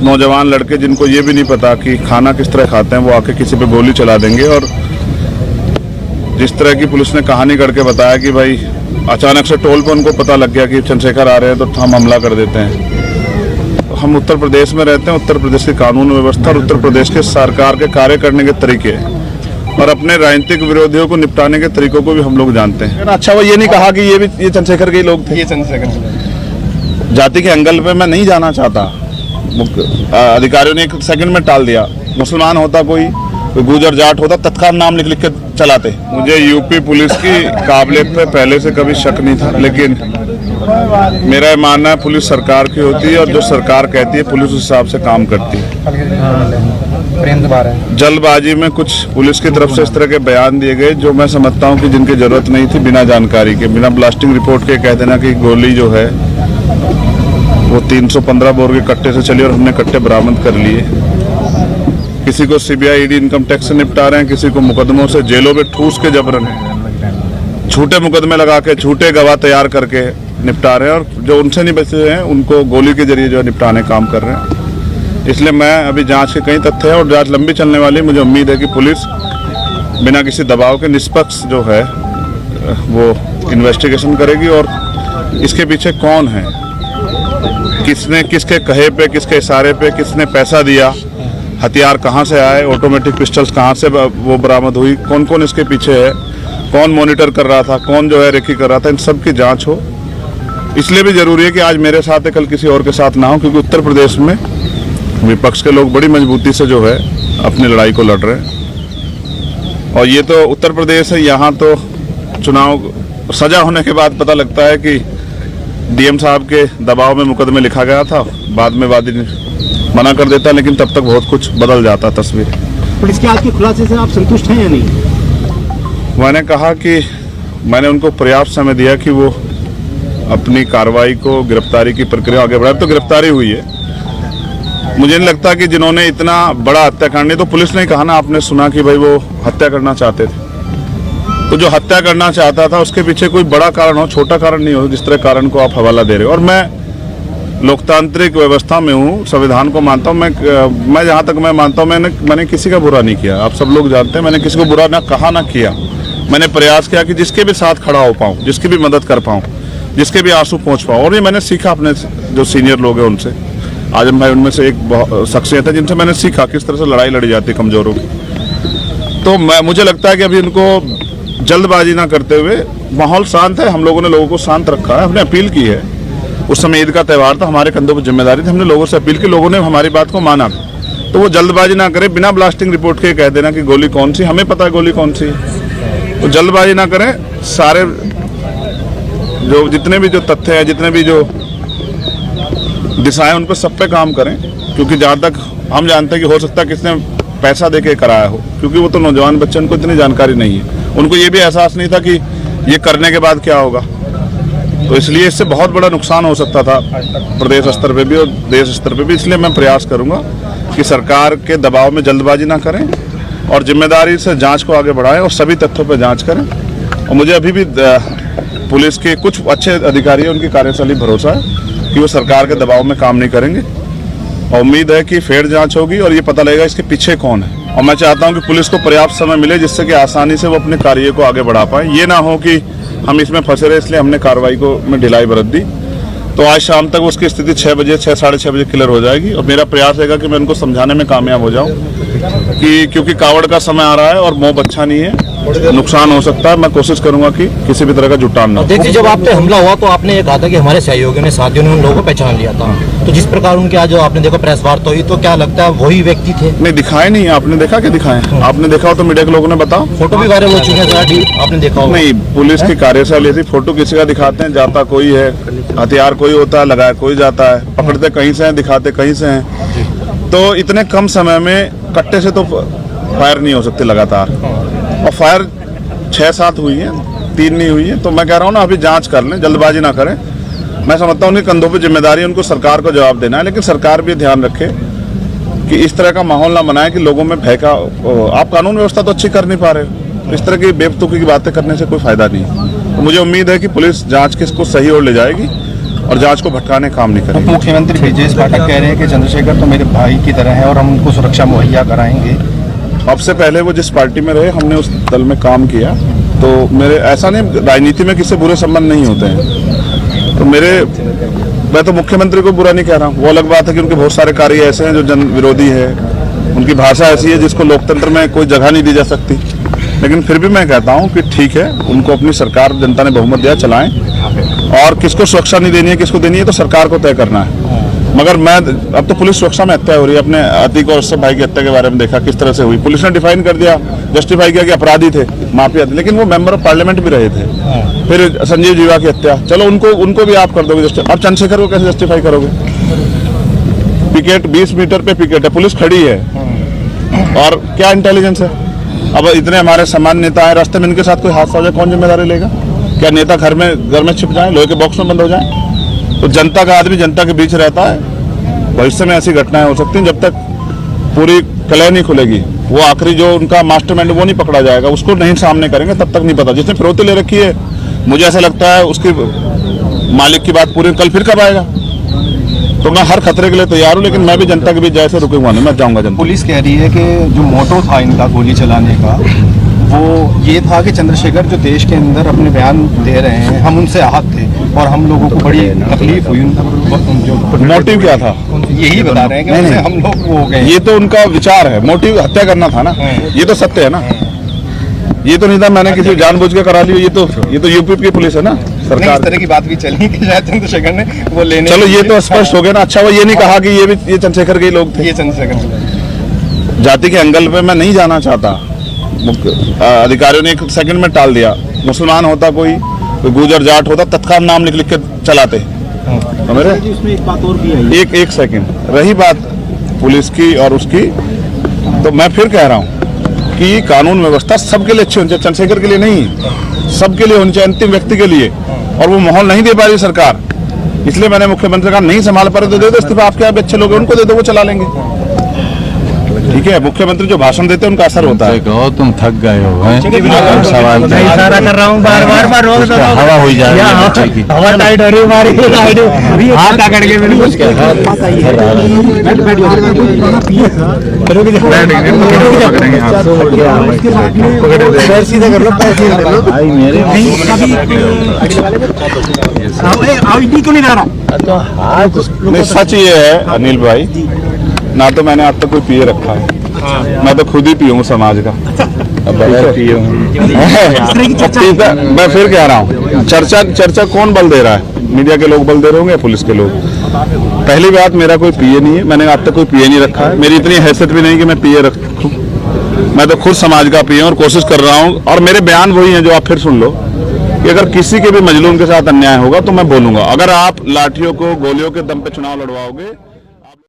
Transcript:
नौजवान लड़के जिनको ये भी नहीं पता कि खाना किस तरह खाते हैं, वो आके किसी पे गोली चला देंगे। और जिस तरह की पुलिस ने कहानी करके बताया कि भाई अचानक से टोल पर उनको पता लग गया कि चंद्रशेखर आ रहे हैं तो हम हमला कर देते हैं। तो हम उत्तर प्रदेश में रहते हैं, उत्तर प्रदेश की कानून व्यवस्था और उत्तर प्रदेश के सरकार के कार्य करने के तरीके और अपने राजनीतिक विरोधियों को निपटाने के तरीकों को भी हम लोग जानते हैं। अच्छा, वो ये नहीं कहा कि ये चंद्रशेखर के ही लोग थे। ये चंद्रशेखर जाति के एंगल पे मैं नहीं जाना चाहता। अधिकारियों ने एक सेकंड में टाल दिया। मुसलमान होता कोई गुजर जाट होता, तत्काल नाम लिख के चलाते। मुझे यूपी पुलिस की काबिलियत पे पहले से कभी शक नहीं था, लेकिन मेरा ये मानना है पुलिस सरकार की होती है और जो सरकार कहती है पुलिस उस हिसाब से काम करती है। जल्दबाजी में कुछ पुलिस की तरफ से इस तरह के बयान दिए गए जो मैं समझता हूँ कि जिनकी जरूरत नहीं थी, बिना जानकारी के, बिना ब्लास्टिंग रिपोर्ट के कह देना कि गोली जो है वो 315 बोर के कट्टे से चली और हमने कट्टे बरामद कर लिए। किसी को सीबीआई ईडी इनकम टैक्स से निपटा रहे हैं, किसी को मुकदमों से जेलों में ठूस के जबरन झूठे मुकदमे लगा के झूठे गवाह तैयार करके निपटा रहे हैं, और जो उनसे नहीं बचे हैं उनको गोली के जरिए जो है निपटाने काम कर रहे हैं। इसलिए मैं अभी जांच के कई तथ्य हैं और जांच लंबी चलने वाली। मुझे उम्मीद है कि पुलिस बिना किसी दबाव के निष्पक्ष जो है वो इन्वेस्टिगेशन करेगी और इसके पीछे कौन है, किसने किसके कहे पे, किसके इशारे पे, किसने पैसा दिया, हथियार कहाँ से आए, ऑटोमेटिक पिस्टल्स कहाँ से वो बरामद हुई, कौन कौन इसके पीछे है, कौन मॉनिटर कर रहा था, कौन जो है रेकी कर रहा था, इन सब की जांच हो। इसलिए भी जरूरी है कि आज मेरे साथ है, कल किसी और के साथ ना हो, क्योंकि उत्तर प्रदेश में विपक्ष के लोग बड़ी मजबूती से जो है अपनी लड़ाई को लड़ रहे हैं। और ये तो उत्तर प्रदेश है, यहाँ तो चुनाव सजा होने के बाद पता लगता है कि डीएम साहब के दबाव में मुकदमे लिखा गया था, बाद में वादी मना कर देता, लेकिन तब तक बहुत कुछ बदल जाता तस्वीर। पुलिस के आज के खुलासे से आप संतुष्ट हैं या नहीं? मैंने कहा कि मैंने उनको पर्याप्त समय दिया कि वो अपनी कार्रवाई को, गिरफ्तारी की प्रक्रिया आगे बढ़ाए। तो गिरफ्तारी हुई है। मुझे नहीं लगता कि जिन्होंने इतना बड़ा हत्याकांड, तो पुलिस ने कहा ना, आपने सुना कि भाई वो हत्या करना चाहते थे, तो जो हत्या करना चाहता था उसके पीछे कोई बड़ा कारण हो, छोटा कारण नहीं हो, जिस तरह कारण को आप हवाला दे रहे हो। और मैं लोकतांत्रिक व्यवस्था में हूँ, संविधान को मानता हूँ। मैं जहाँ तक मैं मानता हूँ, मैंने किसी का बुरा नहीं किया। आप सब लोग जानते हैं, मैंने किसी को बुरा ना कहा ना किया। मैंने प्रयास किया कि जिसके भी साथ खड़ा हो पाऊँ, जिसकी भी मदद कर पाऊँ, जिसके भी आंसू पहुँच पाऊँ। और ये मैंने सीखा अपने जो सीनियर लोग हैं उनसे। आजम भाई उनमें से एक शख्सियत है जिनसे मैंने सीखा किस तरह से लड़ाई लड़ी जाती है कमजोरों की। तो मुझे लगता है कि अभी इनको जल्दबाजी ना करते हुए, माहौल शांत है, हम लोगों ने लोगों को शांत रखा है, हमने अपील की है। उस समय ईद का त्यौहार था, हमारे कंधों पर जिम्मेदारी थी, हमने लोगों से अपील की, लोगों ने हमारी बात को माना। तो वो जल्दबाजी ना करे, बिना ब्लास्टिंग रिपोर्ट के कह देना कि गोली कौन सी, हमें पता है गोली कौन सी है। तो जल्दबाजी ना करें, सारे जो जितने भी जो तथ्य हैं, जितने भी जो दिशाएं, उन पर सब पे काम करें। क्योंकि जहाँ तक हम जानते हैं कि हो सकता है किसने पैसा दे के कराया हो, क्योंकि वो तो नौजवान बच्चे, उनको इतनी जानकारी नहीं है, उनको ये भी एहसास नहीं था कि ये करने के बाद क्या होगा। तो इसलिए इससे बहुत बड़ा नुकसान हो सकता था प्रदेश स्तर पे भी और देश स्तर पे भी। इसलिए मैं प्रयास करूंगा कि सरकार के दबाव में जल्दबाजी ना करें और जिम्मेदारी से जांच को आगे बढ़ाएं और सभी तथ्यों पर जांच करें। और मुझे अभी भी पुलिस के कुछ अच्छे अधिकारी हैं, उनकी कार्यशैली भरोसा है कि वो सरकार के दबाव में काम नहीं करेंगे। और उम्मीद है कि फेयर जाँच होगी और ये पता लगेगा इसके पीछे कौन है। और मैं चाहता हूं कि पुलिस को पर्याप्त समय मिले जिससे कि आसानी से वो अपने कार्य को आगे बढ़ा पाए। ये ना हो कि हम इसमें फंसे रहे, इसलिए हमने कार्रवाई को में ढिलाई बरत दी। तो आज शाम तक उसकी स्थिति 6 बजे, 6 साढ़े 6 बजे क्लियर हो जाएगी। और मेरा प्रयास रहेगा कि मैं उनको समझाने में कामयाब हो जाऊं कि क्योंकि कावड़ का समय आ रहा है और मोह अच्छा नहीं है, नुकसान हो सकता है। मैं कोशिश करूंगा कि किसी भी तरह का जुटान ना हो। देखिए, जब आप पे हमला हुआ तो आपने ये कहा था कि हमारे सहयोगियों ने, साथियों ने उन लोगों को पहचान लिया था। तो जिस प्रकार उनके आज जो आपने देखा प्रेस वार्ता हुई, तो क्या लगता है वही व्यक्ति थे? नहीं, दिखाए नहीं। आपने देखा कि दिखाए? आपने देखा हो तो मीडिया के लोगों ने बताओ। फोटो भी वायरल हो चुके हैं, आपने देखा हो? नहीं, पुलिस की कार्यशैली थी, फोटो किसी का दिखाते हैं, जाता कोई है, हथियार कोई होता है, लगाया कोई जाता है, पकड़ते कहीं से हैं, दिखाते कहीं से हैं। तो इतने कम समय में कट्टे से तो फायर नहीं हो सकती लगातार, और फायर 6-7 हुई है, 3 नहीं हुई है। तो मैं कह रहा हूँ ना, अभी जांच कर लें, जल्दबाजी ना करें। मैं समझता हूँ उनके कंधों पे जिम्मेदारी है, उनको सरकार को जवाब देना है। लेकिन सरकार भी ध्यान रखे कि इस तरह का माहौल ना बनाए कि लोगों में भय का। आप कानून व्यवस्था तो अच्छी कर नहीं पा रहे हो, इस तरह की बेवकूफ़ी की बातें करने से कोई फायदा नहीं है। तो मुझे उम्मीद है कि पुलिस जांच को सही ओर ले जाएगी और जांच को भटकाने का काम नहीं करेगी। मुख्यमंत्री ब्रजेश पाठक कह रहे हैं कि चंद्रशेखर तो मेरे भाई की तरह है और हम उनको सुरक्षा मुहैया कराएंगे। अब से पहले वो जिस पार्टी में रहे, हमने उस दल में काम किया, तो मेरे ऐसा नहीं, राजनीति में किसी बुरे संबंध नहीं होते हैं। तो मैं तो मुख्यमंत्री को बुरा नहीं कह रहा हूँ। वो अलग बात है कि उनके बहुत सारे कार्य ऐसे हैं जो जन विरोधी है, उनकी भाषा ऐसी है जिसको लोकतंत्र में कोई जगह नहीं दी जा सकती। लेकिन फिर भी मैं कहता हूँ कि ठीक है, उनको अपनी सरकार, जनता ने बहुमत दिया, चलाएं। और किसको सुरक्षा नहीं देनी है, किसको देनी है, तो सरकार को तय करना है। मगर अब तो पुलिस सुरक्षा में हत्या हो रही है। अपने अतीक और उससे भाई की हत्या के बारे में देखा किस तरह से हुई। पुलिस ने डिफाइन कर दिया, जस्टिफाई किया कि अपराधी थे, माफिया थे, लेकिन वो मेंबर ऑफ पार्लियामेंट भी रहे थे। फिर संजीव जीवा की हत्या, चलो उनको भी आप कर दोगे जस्टिफाई। अब चंद्रशेखर को कैसे जस्टिफाई करोगे? पिकेट 20 मीटर पे पिकेट है, पुलिस खड़ी है, और क्या इंटेलिजेंस है? अब इतने हमारे सामान्य नेता है, रास्ते में इनके साथ कोई हादसा हो जाए, कौन जिम्मेदारी लेगा? क्या नेता घर में छिप जाए, लोहे के बॉक्स में बंद हो जाए? तो जनता का आदमी जनता के बीच रहता है। भविष्य में ऐसी घटनाएं हो सकती हैं, जब तक पूरी कलह नहीं खुलेगी, वो आखिरी जो उनका मास्टरमाइंड वो नहीं पकड़ा जाएगा, उसको नहीं सामने करेंगे, तब तक नहीं पता। जिसने फिरौती ले रखी है, मुझे ऐसा लगता है उसकी मालिक की बात पूरी कल फिर कब आएगा। तो मैं हर खतरे के लिए तैयार हूँ, लेकिन मैं भी जनता के बीच जैसे रुकूंगा नहीं, मैं जाऊंगा जनता। पुलिस कह रही है कि जो मोटो था इनका गोली चलाने का, वो ये था कि चंद्रशेखर जो देश के अंदर अपने बयान दे रहे हैं, हम उनसे आहत थे और हम लोगों को बड़ी तकलीफ हुई। मोटिव क्या था? यही बता रहे हैं कि उनसे हम लोग वो हो गए। ये तो उनका विचार है, मोटिव हत्या करना था ना, ये तो सत्य है ना। ये तो नहीं था मैंने किसी जानबूझ के करा लिया। ये तो यूपी की पुलिस है ना, सरकार। इस तरह की बात भी चली कि शायद चंद्रशेखर ने वो लेने। चलो ये तो स्पष्ट हो गया ना। अच्छा, वो ये नहीं कहा कि ये चंद्रशेखर के लोग थे। ये चंद्रशेखर जाति के एंगल पे मैं नहीं जाना चाहता। अधिकारियों ने 1 सेकंड में टाल दिया। मुसलमान होता कोई गुजर जाट होता, तत्काल नाम लिख के चलाते। मेरे इसमें एक बात और भी आई। एक सेकंड रही बात पुलिस की और उसकी, तो मैं फिर कह रहा हूँ कि कानून व्यवस्था सबके लिए अच्छी होनी चाहिए, चंद्रशेखर के लिए नहीं, सबके लिए होनी चाहिए, अंतिम व्यक्ति के लिए। और वो माहौल नहीं दे पा रही सरकार, इसलिए मैंने मुख्यमंत्री का नहीं संभाल पा रहे तो दे दो इस्तीफा। आपके यहाँ अच्छे लोग हैं, उनको दे दो, वो चला लेंगे। ठीक है, मुख्यमंत्री जो भाषण देते हैं उनका असर होता है। कहो तुम थक गए हो, सवाल इशारा कर रहा हूँ, बार रोक दो। हवा हो जा रही है, हवा टाइट हो रही है हमारी, हाथ आकड़ के बिल्कुल। सीधे कर लो, भाई मेरे आईडी क्यों नहीं ला रहा? नहीं, सच ये है अनिल भाई, ना तो मैंने आज तक कोई पिए रखा है, मैं तो खुद ही पियूँ समाज का। मैं फिर कह रहा हूँ, चर्चा कौन बल दे रहा है? मीडिया के लोग बल दे रहे होंगे, पुलिस के लोग। पहली बात, मेरा कोई पिए नहीं है, मैंने आज तक कोई पिए नहीं रखा है। मेरी इतनी हैसियत भी नहीं कि मैं पिए रखूं। मैं तो खुद समाज का पिए और कोशिश कर रहा हूँ। और मेरे बयान वही हैं जो आप फिर सुन लो कि अगर किसी के भी मजलूम के साथ अन्याय होगा तो मैं बोलूंगा। अगर आप लाठियों को, गोलियों के दम पे चुनाव लड़वाओगे